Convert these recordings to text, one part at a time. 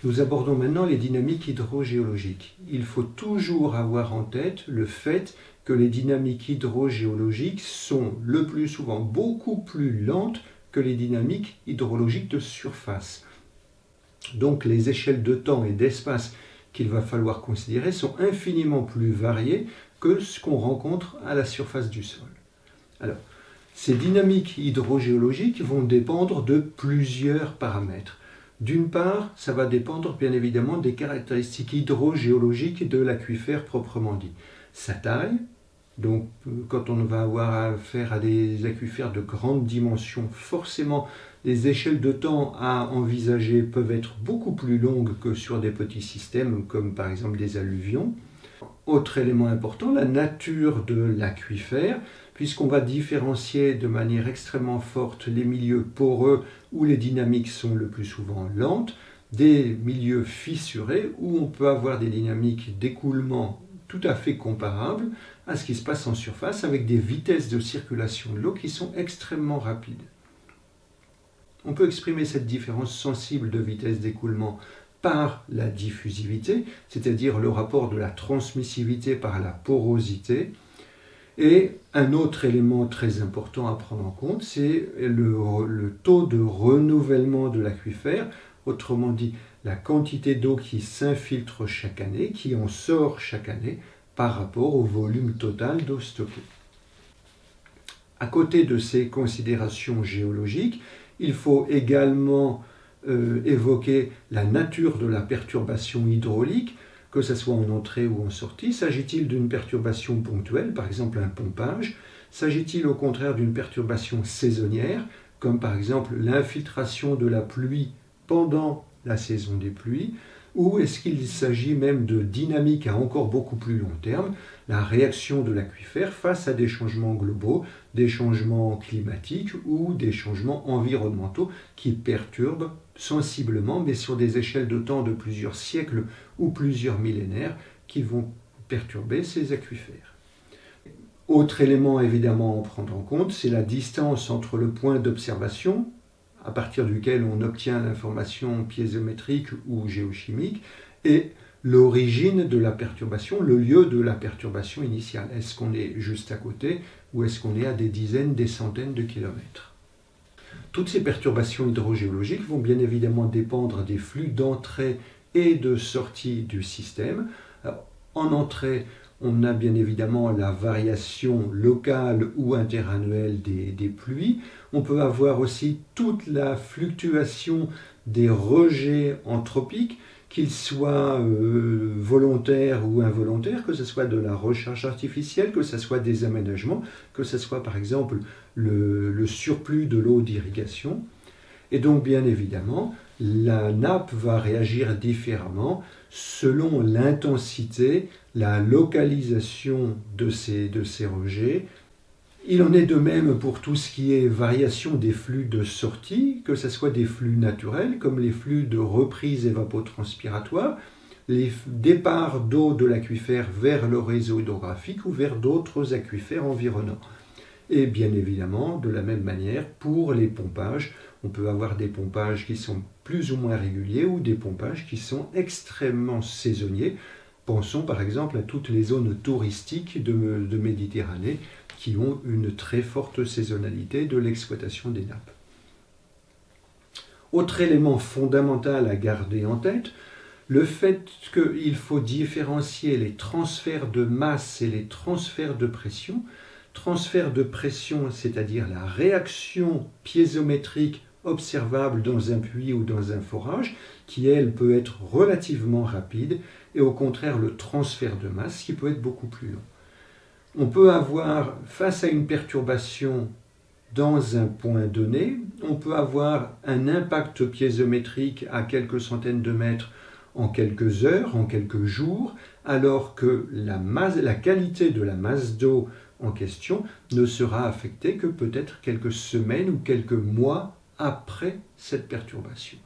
Nous abordons maintenant les dynamiques hydrogéologiques. Il faut toujours avoir en tête le fait que les dynamiques hydrogéologiques sont le plus souvent beaucoup plus lentes que les dynamiques hydrologiques de surface. Donc les échelles de temps et d'espace qu'il va falloir considérer sont infiniment plus variées que ce qu'on rencontre à la surface du sol. Alors, ces dynamiques hydrogéologiques vont dépendre de plusieurs paramètres. D'une part, ça va dépendre bien évidemment des caractéristiques hydrogéologiques de l'aquifère proprement dit. Sa taille, donc quand on va avoir affaire à des aquifères de grande dimension, forcément les échelles de temps à envisager peuvent être beaucoup plus longues que sur des petits systèmes comme par exemple des alluvions. Autre élément important, la nature de l'aquifère, puisqu'on va différencier de manière extrêmement forte les milieux poreux où les dynamiques sont le plus souvent lentes, des milieux fissurés où on peut avoir des dynamiques d'écoulement tout à fait comparables à ce qui se passe en surface avec des vitesses de circulation de l'eau qui sont extrêmement rapides. On peut exprimer cette différence sensible de vitesse d'écoulement par la diffusivité, c'est-à-dire le rapport de la transmissivité par la porosité. Et un autre élément très important à prendre en compte, c'est le taux de renouvellement de l'aquifère, autrement dit la quantité d'eau qui s'infiltre chaque année, qui en sort chaque année par rapport au volume total d'eau stockée. À côté de ces considérations géologiques, il faut également évoquer la nature de la perturbation hydraulique, que ce soit en entrée ou en sortie. S'agit-il d'une perturbation ponctuelle, par exemple un pompage? S'agit-il au contraire d'une perturbation saisonnière, comme par exemple l'infiltration de la pluie pendant la saison des pluies? Ou est-ce qu'il s'agit même de dynamique à encore beaucoup plus long terme, la réaction de l'aquifère face à des changements globaux, des changements climatiques ou des changements environnementaux qui perturbent sensiblement, mais sur des échelles de temps de plusieurs siècles ou plusieurs millénaires, qui vont perturber ces aquifères. Autre élément évidemment à prendre en compte, c'est la distance entre le point d'observation, à partir duquel on obtient l'information piézométrique ou géochimique, et l'origine de la perturbation, le lieu de la perturbation initiale. Est-ce qu'on est juste à côté ou est-ce qu'on est à des dizaines, des centaines de kilomètres? Toutes ces perturbations hydrogéologiques vont bien évidemment dépendre des flux d'entrée et de sortie du système. Alors, en entrée, on a bien évidemment la variation locale ou interannuelle des pluies. On peut avoir aussi toute la fluctuation des rejets anthropiques, qu'ils soient volontaires ou involontaires, que ce soit de la recharge artificielle, que ce soit des aménagements, que ce soit par exemple le surplus de l'eau d'irrigation. Et donc bien évidemment, la nappe va réagir différemment selon l'intensité, la localisation de ces rejets. Il en est de même pour tout ce qui est variation des flux de sortie, que ce soit des flux naturels, comme les flux de reprise évapotranspiratoire, les départs d'eau de l'aquifère vers le réseau hydrographique ou vers d'autres aquifères environnants. Et bien évidemment, de la même manière, pour les pompages, on peut avoir des pompages qui sont plus ou moins réguliers ou des pompages qui sont extrêmement saisonniers. Pensons par exemple à toutes les zones touristiques de Méditerranée qui ont une très forte saisonnalité de l'exploitation des nappes. Autre élément fondamental à garder en tête, le fait qu'il faut différencier les transferts de masse et les transferts de pression. Transfert de pression, c'est-à-dire la réaction piézométrique observable dans un puits ou dans un forage, qui elle peut être relativement rapide, et au contraire le transfert de masse qui peut être beaucoup plus long. On peut avoir, face à une perturbation dans un point donné, on peut avoir un impact piézométrique à quelques centaines de mètres en quelques heures, en quelques jours, alors que la qualité de la masse d'eau en question ne sera affectée que peut-être quelques semaines ou quelques mois après cette perturbation.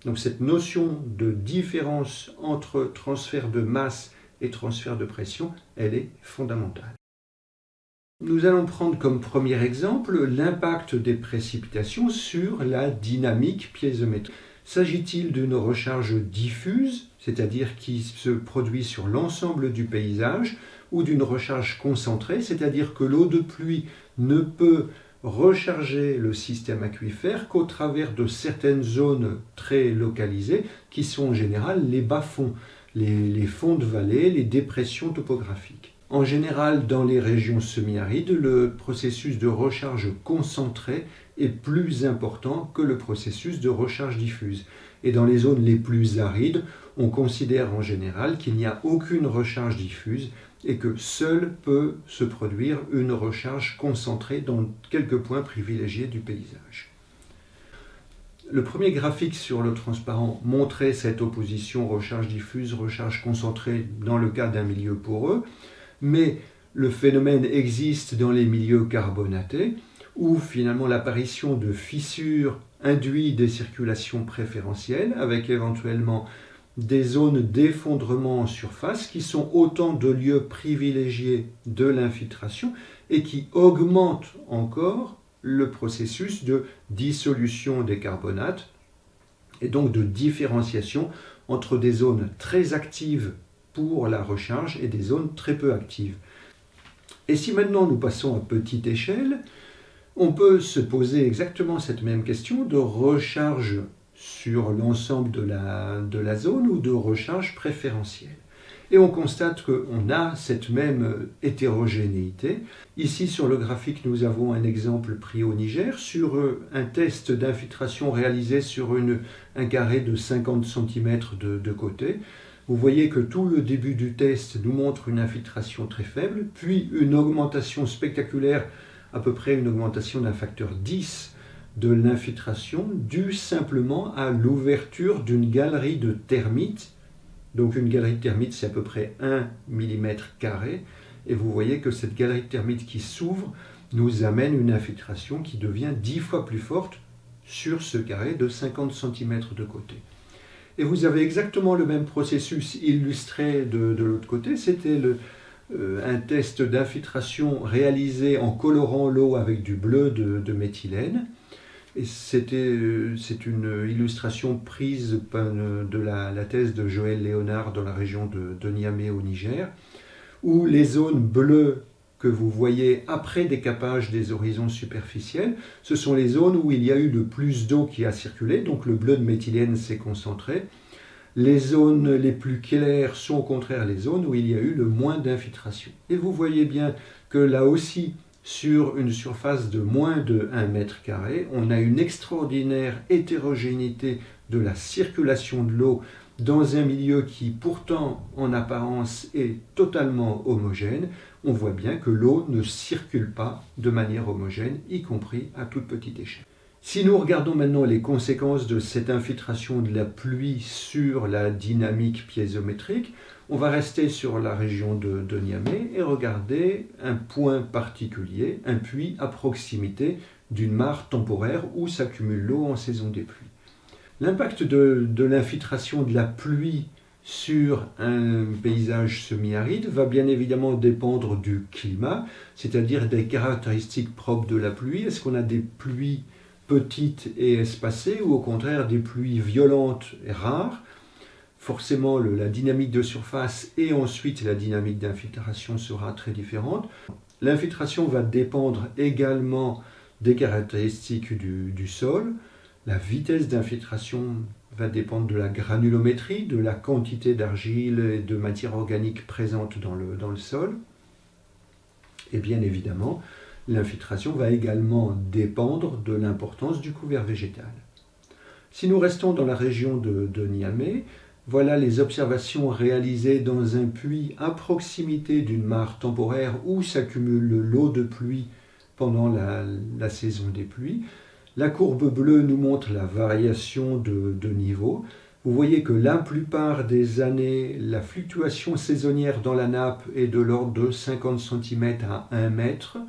Donc cette notion de différence entre transfert de masse et transfert de pression, elle est fondamentale. Nous allons prendre comme premier exemple l'impact des précipitations sur la dynamique piézométrique. S'agit-il d'une recharge diffuse, c'est-à-dire qui se produit sur l'ensemble du paysage, ou d'une recharge concentrée, c'est-à-dire que l'eau de pluie ne peut recharger le système aquifère qu'au travers de certaines zones très localisées, qui sont en général les bas-fonds, les fonds de vallée, les dépressions topographiques. En général, dans les régions semi-arides, le processus de recharge concentrée est plus important que le processus de recharge diffuse. Et dans les zones les plus arides, on considère en général qu'il n'y a aucune recharge diffuse et que seule peut se produire une recharge concentrée dans quelques points privilégiés du paysage. Le premier graphique sur le transparent montrait cette opposition recharge diffuse, recharge concentrée dans le cas d'un milieu poreux, mais le phénomène existe dans les milieux carbonatés où finalement l'apparition de fissures induit des circulations préférentielles avec éventuellement des zones d'effondrement en surface qui sont autant de lieux privilégiés de l'infiltration et qui augmentent encore le processus de dissolution des carbonates et donc de différenciation entre des zones très actives pour la recharge et des zones très peu actives. Et si maintenant nous passons à petite échelle, on peut se poser exactement cette même question de recharge sur l'ensemble de la zone ou de recharge préférentielle. Et on constate qu'on a cette même hétérogénéité. Ici sur le graphique, nous avons un exemple pris au Niger sur un test d'infiltration réalisé sur un carré de 50 cm de côté. Vous voyez que tout le début du test nous montre une infiltration très faible, puis une augmentation spectaculaire, à peu près une augmentation d'un facteur 10 de l'infiltration, due simplement à l'ouverture d'une galerie de termites. Donc une galerie de termites, c'est à peu près 1 mm², et vous voyez que cette galerie de termites qui s'ouvre nous amène une infiltration qui devient 10 fois plus forte sur ce carré de 50 cm de côté. Et vous avez exactement le même processus illustré de l'autre côté. C'était un test d'infiltration réalisé en colorant l'eau avec du bleu de méthylène. Et c'est une illustration prise de la thèse de Joël Léonard dans la région de Niamey au Niger, où les zones bleues que vous voyez après décapage des horizons superficiels, ce sont les zones où il y a eu le plus d'eau qui a circulé, donc le bleu de méthylène s'est concentré. Les zones les plus claires sont au contraire les zones où il y a eu le moins d'infiltration. Et vous voyez bien que là aussi, sur une surface de moins de 1 m², on a une extraordinaire hétérogénéité de la circulation de l'eau dans un milieu qui pourtant en apparence est totalement homogène. On voit bien que l'eau ne circule pas de manière homogène, y compris à toute petite échelle. Si nous regardons maintenant les conséquences de cette infiltration de la pluie sur la dynamique piézométrique, on va rester sur la région de Niamey et regarder un point particulier, un puits à proximité d'une mare temporaire où s'accumule l'eau en saison des pluies. L'impact de l'infiltration de la pluie sur un paysage semi-aride va bien évidemment dépendre du climat, c'est-à-dire des caractéristiques propres de la pluie. Est-ce qu'on a des pluies petites et espacées ou au contraire des pluies violentes et rares? Forcément, la dynamique de surface et ensuite la dynamique d'infiltration sera très différente. L'infiltration va dépendre également des caractéristiques du sol. La vitesse d'infiltration va dépendre de la granulométrie, de la quantité d'argile et de matière organique présente dans le sol. Et bien évidemment, l'infiltration va également dépendre de l'importance du couvert végétal. Si nous restons dans la région de Niamey, voilà les observations réalisées dans un puits à proximité d'une mare temporaire où s'accumule l'eau de pluie pendant la saison des pluies. La courbe bleue nous montre la variation de niveau. Vous voyez que la plupart des années, la fluctuation saisonnière dans la nappe est de l'ordre de 50 cm à 1 mètre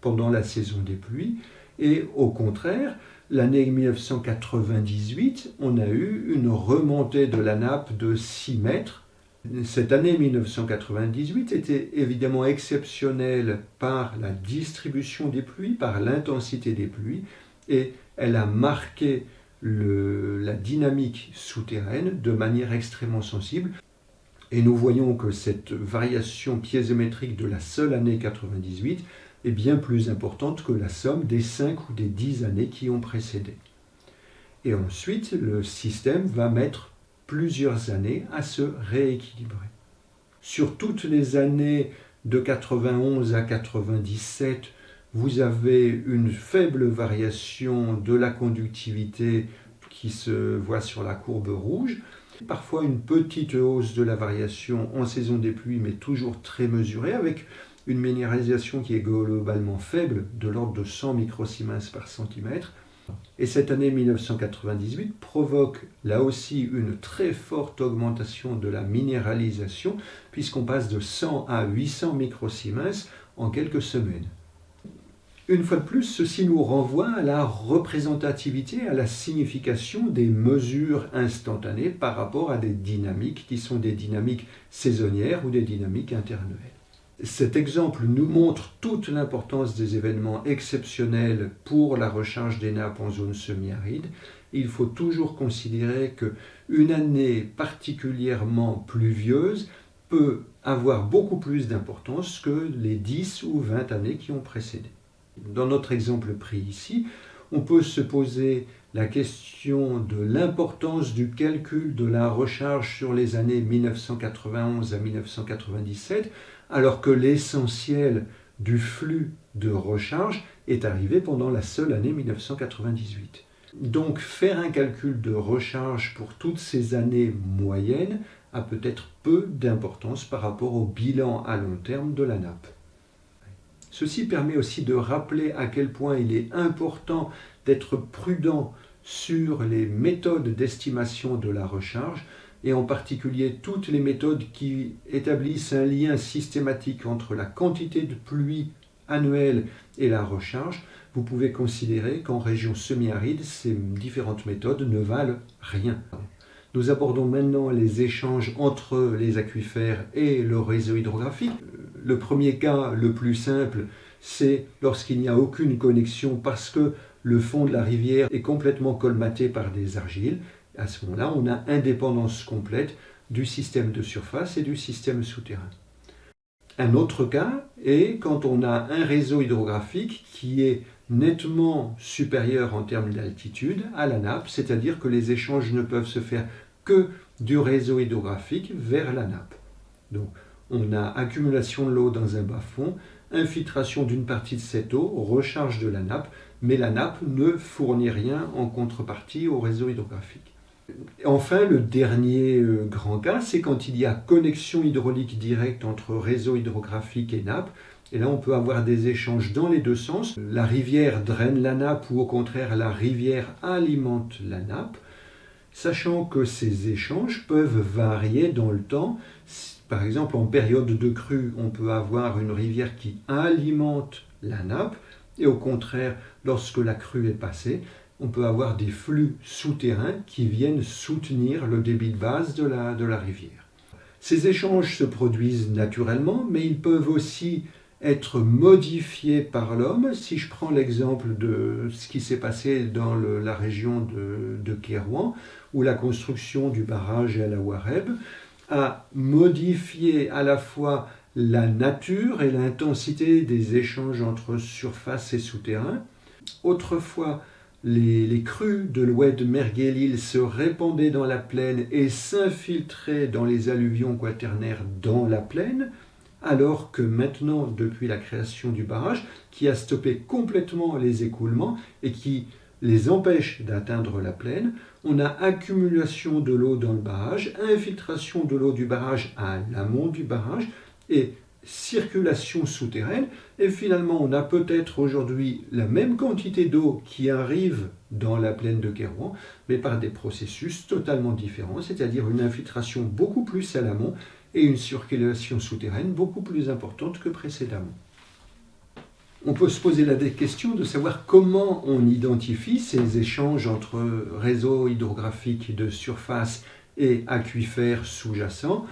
pendant la saison des pluies. Et au contraire, l'année 1998, on a eu une remontée de la nappe de 6 mètres. Cette année 1998 était évidemment exceptionnelle par la distribution des pluies, par l'intensité des pluies, et elle a marqué la dynamique souterraine de manière extrêmement sensible. Et nous voyons que cette variation piézométrique de la seule année 98 est bien plus importante que la somme des 5 ou des 10 années qui ont précédé. Et ensuite, le système va mettre plusieurs années à se rééquilibrer. Sur toutes les années de 91 à 97, vous avez une faible variation de la conductivité qui se voit sur la courbe rouge. Parfois une petite hausse de la variation en saison des pluies, mais toujours très mesurée, avec une minéralisation qui est globalement faible, de l'ordre de 100 microsiemens par centimètre. Et cette année 1998 provoque là aussi une très forte augmentation de la minéralisation, puisqu'on passe de 100 à 800 microsiemens en quelques semaines. Une fois de plus, ceci nous renvoie à la représentativité, à la signification des mesures instantanées par rapport à des dynamiques qui sont des dynamiques saisonnières ou des dynamiques interannuelles. Cet exemple nous montre toute l'importance des événements exceptionnels pour la recharge des nappes en zone semi-aride. Il faut toujours considérer qu'une année particulièrement pluvieuse peut avoir beaucoup plus d'importance que les 10 ou 20 années qui ont précédé. Dans notre exemple pris ici, on peut se poser la question de l'importance du calcul de la recharge sur les années 1991 à 1997, alors que l'essentiel du flux de recharge est arrivé pendant la seule année 1998. Donc faire un calcul de recharge pour toutes ces années moyennes a peut-être peu d'importance par rapport au bilan à long terme de la nappe. Ceci permet aussi de rappeler à quel point il est important d'être prudent sur les méthodes d'estimation de la recharge, et en particulier toutes les méthodes qui établissent un lien systématique entre la quantité de pluie annuelle et la recharge. Vous pouvez considérer qu'en région semi-aride, ces différentes méthodes ne valent rien. Nous abordons maintenant les échanges entre les aquifères et le réseau hydrographique. Le premier cas, le plus simple, c'est lorsqu'il n'y a aucune connexion parce que le fond de la rivière est complètement colmaté par des argiles. À ce moment-là, on a indépendance complète du système de surface et du système souterrain. Un autre cas est quand on a un réseau hydrographique qui est nettement supérieur en termes d'altitude à la nappe, c'est-à-dire que les échanges ne peuvent se faire que du réseau hydrographique vers la nappe. Donc, on a accumulation de l'eau dans un bas-fond, infiltration d'une partie de cette eau, recharge de la nappe, mais la nappe ne fournit rien en contrepartie au réseau hydrographique. Enfin, le dernier grand cas, c'est quand il y a connexion hydraulique directe entre réseau hydrographique et nappe. Et là, on peut avoir des échanges dans les deux sens. La rivière draine la nappe ou au contraire, la rivière alimente la nappe, sachant que ces échanges peuvent varier dans le temps. Par exemple, en période de crue, on peut avoir une rivière qui alimente la nappe, et au contraire, lorsque la crue est passée, on peut avoir des flux souterrains qui viennent soutenir le débit de base de la rivière. Ces échanges se produisent naturellement, mais ils peuvent aussi être modifiés par l'homme. Si je prends l'exemple de ce qui s'est passé dans la région de Kérouan, où la construction du barrage El Aouareb a modifié à la fois la nature et l'intensité des échanges entre surface et souterrain. Autrefois, les crues de l'oued Merguelil se répandaient dans la plaine et s'infiltraient dans les alluvions quaternaires dans la plaine, alors que maintenant, depuis la création du barrage, qui a stoppé complètement les écoulements et qui les empêche d'atteindre la plaine, on a accumulation de l'eau dans le barrage, infiltration de l'eau du barrage à l'amont du barrage et circulation souterraine. Et finalement, on a peut-être aujourd'hui la même quantité d'eau qui arrive dans la plaine de Kérouan, mais par des processus totalement différents, c'est-à-dire une infiltration beaucoup plus à l'amont et une circulation souterraine beaucoup plus importante que précédemment. On peut se poser la question de savoir comment on identifie ces échanges entre réseaux hydrographiques de surface et aquifères sous-jacents.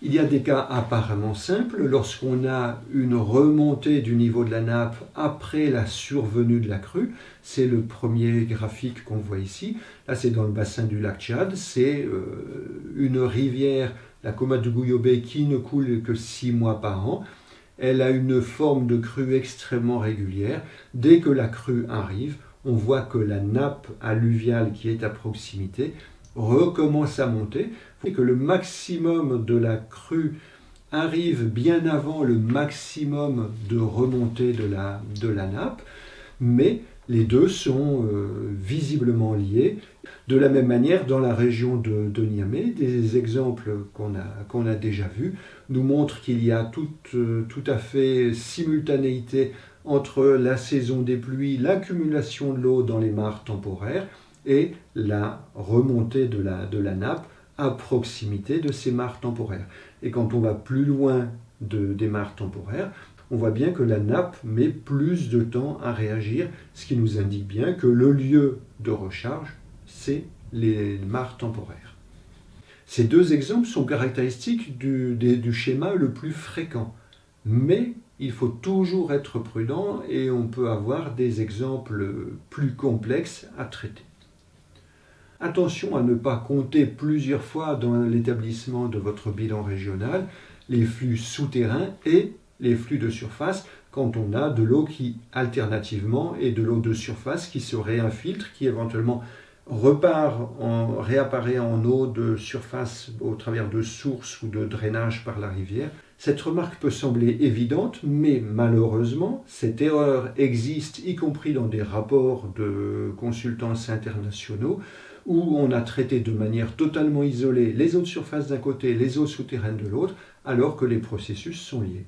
Il y a des cas apparemment simples, lorsqu'on a une remontée du niveau de la nappe après la survenue de la crue. C'est le premier graphique qu'on voit ici. Là, c'est dans le bassin du lac Tchad. C'est une rivière, la Komadougou-Yobé, qui ne coule que 6 mois par an. Elle a une forme de crue extrêmement régulière. Dès que la crue arrive, on voit que la nappe alluviale qui est à proximité recommence à monter, et que le maximum de la crue arrive bien avant le maximum de remontée de la nappe, mais les deux sont visiblement liés. De la même manière, dans la région de Niamey, des exemples qu'on a déjà vus nous montrent qu'il y a tout à fait simultanéité entre la saison des pluies, l'accumulation de l'eau dans les mares temporaires et la remontée de la nappe à proximité de ces mares temporaires. Et quand on va plus loin des mares temporaires, on voit bien que la nappe met plus de temps à réagir, ce qui nous indique bien que le lieu de recharge, c'est les mares temporaires. Ces deux exemples sont caractéristiques du schéma le plus fréquent, mais il faut toujours être prudent et on peut avoir des exemples plus complexes à traiter. Attention à ne pas compter plusieurs fois dans l'établissement de votre bilan régional les flux souterrains et les flux de surface quand on a de l'eau qui, alternativement, est de l'eau de surface qui se réinfiltre, qui éventuellement réapparaît en eau de surface au travers de sources ou de drainage par la rivière. Cette remarque peut sembler évidente, mais malheureusement, cette erreur existe, y compris dans des rapports de consultants internationaux, où on a traité de manière totalement isolée les eaux de surface d'un côté et les eaux souterraines de l'autre, alors que les processus sont liés.